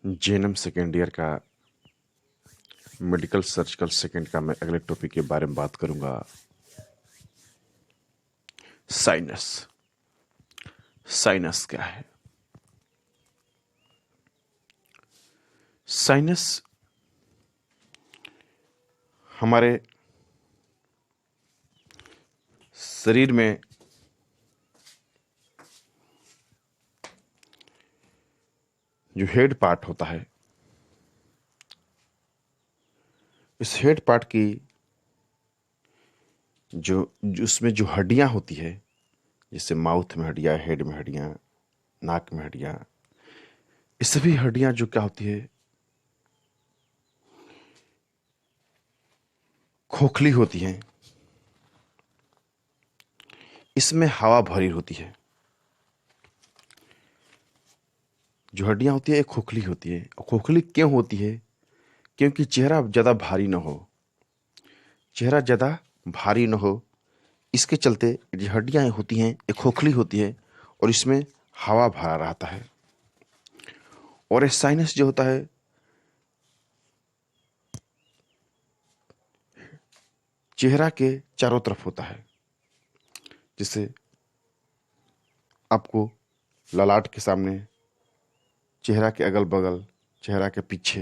JNM second year का medical surgical second का मैं अगले टॉपिक के बारे में बात करूंगा। साइनस। साइनस क्या है? साइनस हमारे शरीर में जो हेड पार्ट होता है, इस हेड पार्ट की जो उसमें जो हड्डियां होती है, जैसे माउथ में हड्डियां, हेड में हड्डियां, नाक में हड्डियां, ये सभी हड्डियां जो क्या होती है, खोखली होती हैं। इसमें हवा भरी होती है। जो हड्डियां होती है ये खोखली होती है। खोखली क्यों होती है? क्योंकि चेहरा ज़्यादा भारी न हो। चेहरा ज़्यादा भारी न हो, इसके चलते जो हड्डियां होती हैं ये खोखली होती है और इसमें हवा भरा रहता है। और ये साइनस जो होता है चेहरा के चारों तरफ होता है। जैसे आपको ललाट के सामने, चेहरा के अगल बगल, चेहरा के पीछे,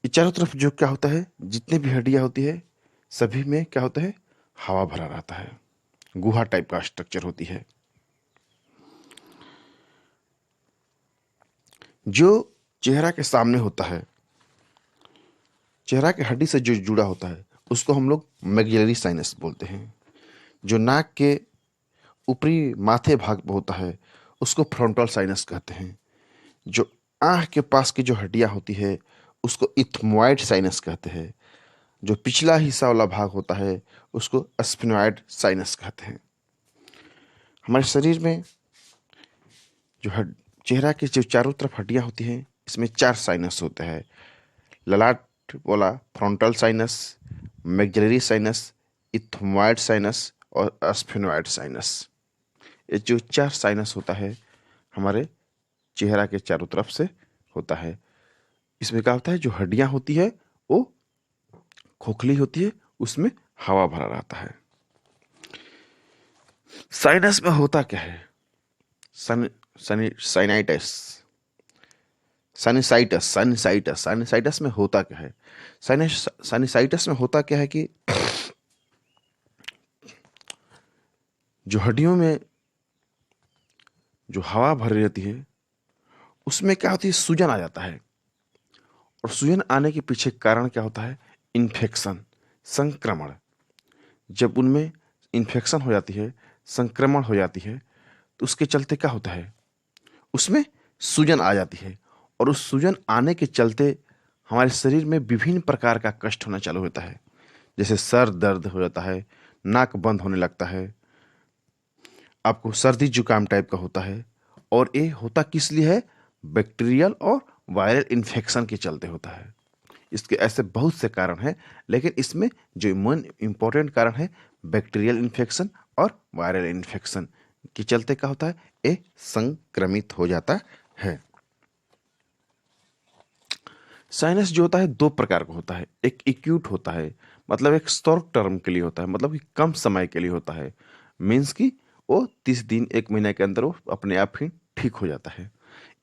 ये चारों तरफ जो क्या होता है, जितने भी हड्डियां होती है सभी में क्या होता है, हवा भरा रहता है। गुहा टाइप का स्ट्रक्चर होती है। जो चेहरा के सामने होता है, चेहरा के हड्डी से जो जुड़ा होता है, उसको हम लोग मैक्सिलरी साइनस बोलते हैं। जो नाक के ऊपरी माथे भाग में होता है उसको फ्रंटल साइनस कहते हैं। जो आंख के पास की जो हड्डियां होती है उसको इथमॉइड साइनस कहते हैं। जो पिछला हिस्सा वाला भाग होता है उसको स्फिनॉइड साइनस कहते हैं। हमारे शरीर में जो चेहरा के जो चारों तरफ हड्डियां होती हैं, इसमें 4 साइनस होते हैं। ललाट वाला frontal sinus, maxillary sinus, ethmoid sinus और स्फिनॉइड साइनस। ये जो 4 साइनस होता है हमारे चेहरा के चारों तरफ से होता है। इसमें क्या होता है, जो हड्डियां होती है वो खोखली होती है, उसमें हवा भरा रहता है। साइनस में होता क्या है? साइनाइटिस, साइनसाइटस, साइनसाइटस, साइनसाइटस में होता क्या है? साइनसाइटस में होता क्या है कि जो हड्डियों में जो हवा भरी रहती है उसमें क्या होती है, सूजन आ जाता है। और सूजन आने के पीछे कारण क्या होता है? इन्फेक्शन, संक्रमण। जब उनमें इन्फेक्शन हो जाती है, संक्रमण हो जाती है, तो उसके चलते क्या होता है, उसमें सूजन आ जाती है। और उस सूजन आने के चलते हमारे शरीर में विभिन्न प्रकार का कष्ट होना चालू होता है। जैसे सर दर्द हो जाता है, नाक बंद होने लगता है, आपको सर्दी जुकाम टाइप का होता है। और ये होता किस लिए है? बैक्टीरियल और वायरल इन्फेक्शन के चलते होता है। इसके ऐसे बहुत से कारण हैं, लेकिन इसमें जो मेन इम्पोर्टेंट कारण है बैक्टीरियल इन्फेक्शन और वायरल इन्फेक्शन के चलते क्या होता है, ये संक्रमित हो जाता है। साइनस जो होता है 2 प्रकार का होता है। एक एक्यूट होता है, मतलब एक शॉर्ट टर्म के लिए होता है, मतलब कि कम समय के लिए होता है। मीन्स कि वो 30 दिन 1 महीने के अंदर वो अपने आप ही ठीक हो जाता है।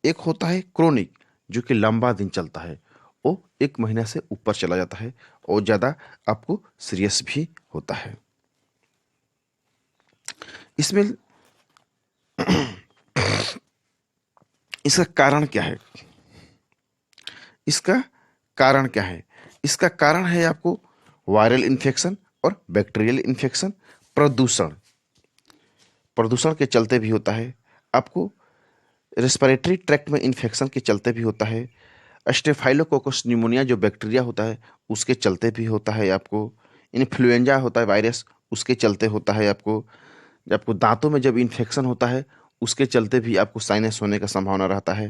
एक होता है क्रोनिक, जो कि लंबा दिन चलता है, वो 1 महीना से ऊपर चला जाता है और ज़्यादा आपको सीरियस भी होता है। इसमें इसका कारण क्या है? इसका कारण क्या है? इसका कारण है आपको वायरल इन्फेक्शन और बैक्टीरियल इन्फेक्शन। प्रदूषण, प्रदूषण के चलते भी होता है आपको। रेस्पिरेटरी ट्रैक्ट में इन्फेक्शन के चलते भी होता है। स्टेफाइलोकोकस न्यूमोनिया जो बैक्टीरिया होता है उसके चलते भी होता है आपको। इन्फ्लुएंजा होता है वायरस, उसके चलते होता है आपको। जब आपको दांतों में जब इन्फेक्शन होता है उसके चलते भी आपको साइनस होने का संभावना रहता है।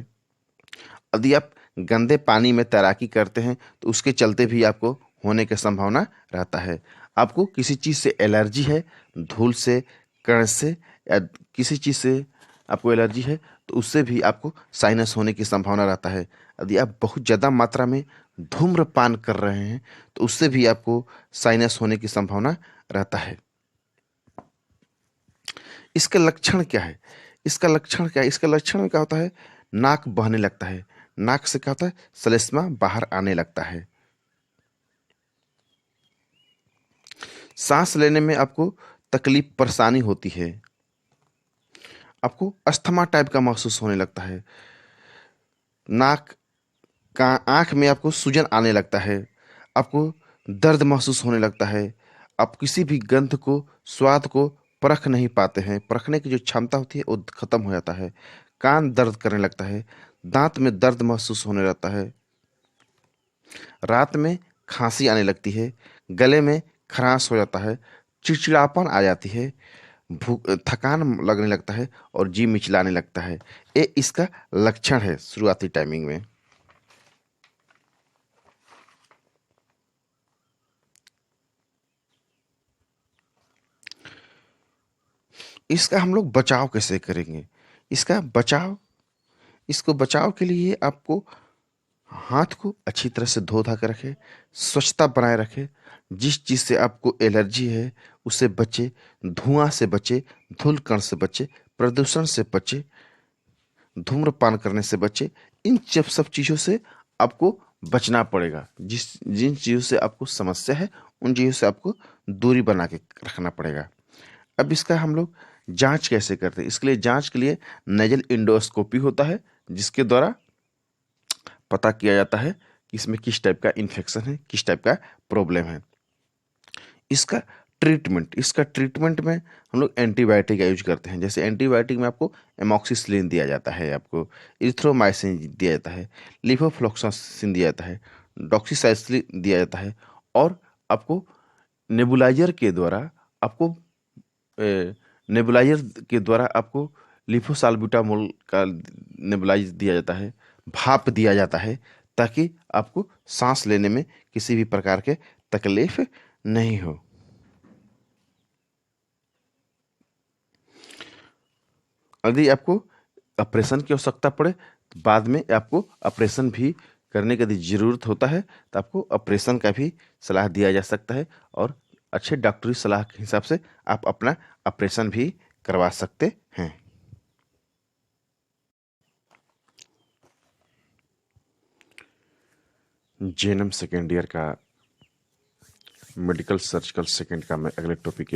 यदि आप गंदे पानी में तैराकी करते हैं तो उसके चलते भी आपको होने की संभावना रहता है। आपको किसी चीज़ से एलर्जी है, धूल से, कण से, या किसी चीज़ से आपको एलर्जी है, तो उससे भी आपको साइनस होने की संभावना रहता है। यदि आप बहुत ज़्यादा मात्रा में धूम्रपान कर रहे हैं तो उससे भी आपको साइनस होने की संभावना रहता है। इसका लक्षण क्या है? इसका लक्षण में क्या होता है? नाक बहने लगता है। नाक से क्या होता है? श्लेष्मा बाहर आने लगता है। सांस लेने में आपको तकलीफ, परेशानी होती है। आपको अस्थमा टाइप का महसूस होने लगता है। नाक का आंख में आपको सूजन आने लगता है। आपको दर्द महसूस होने लगता है। आप किसी भी गंध को, स्वाद को परख नहीं पाते हैं। परखने की जो क्षमता होती है वो खत्म हो जाता है। कान दर्द करने लगता है। दांत में दर्द महसूस होने लगता है। रात में खांसी आने लगती है। गले में खराश हो जाता है। चिड़चिड़ापन आ जाती है। भूख, थकान लगने लगता है और जी मिचलाने लगता है। ये इसका लक्षण है शुरुआती टाइमिंग में। इसका हम लोग बचाव कैसे करेंगे? इसका बचाव इसको बचाव के लिए आपको हाथ को अच्छी तरह से धो धा के रखें, स्वच्छता बनाए रखें। जिस चीज़ से आपको एलर्जी है उससे बचे, धुआं से बचे, धूल कण से बचे, प्रदूषण से बचे, धूम्रपान करने से बचे। इन सब चीज़ों से आपको बचना पड़ेगा। जिन चीज़ों से आपको समस्या है उन चीज़ों से आपको दूरी बना के रखना पड़ेगा। अब इसका हम लोग जांच कैसे करते हैं? इसके लिए जांच के लिए नेजल इंडोस्कोपी होता है, जिसके द्वारा पता किया जाता है कि इसमें किस टाइप का इन्फेक्शन है, किस टाइप का प्रॉब्लम है। इसका ट्रीटमेंट में हम लोग एंटीबायोटिक का यूज करते हैं। जैसे एंटीबायोटिक में आपको एमॉक्सिसिलिन दिया जाता है, आपको इरिथ्रोमाइसिन दिया जाता है, लिवोफ्लोक्सासिन दिया जाता है, डॉक्सीसाइक्लिन दिया जाता है और आपको नेबुलाइजर के द्वारा आपको नेबुलाइजर के द्वारा आपको लिफोसाल्ब्यूटामोल का नेबुलाइज दिया जाता है, भाप दिया जाता है, ताकि आपको सांस लेने में किसी भी प्रकार के तकलीफ नहीं हो। यदि आपको ऑपरेशन की आवश्यकता पड़े तो बाद में आपको ऑपरेशन भी करने की यदि ज़रूरत होता है तो आपको ऑपरेशन का भी सलाह दिया जा सकता है और अच्छे डॉक्टरी सलाह के हिसाब से आप अपना ऑपरेशन भी करवा सकते हैं। जेएनएम सेकेंड ईयर का मेडिकल सर्जिकल सेकंड का मैं अगले टॉपिक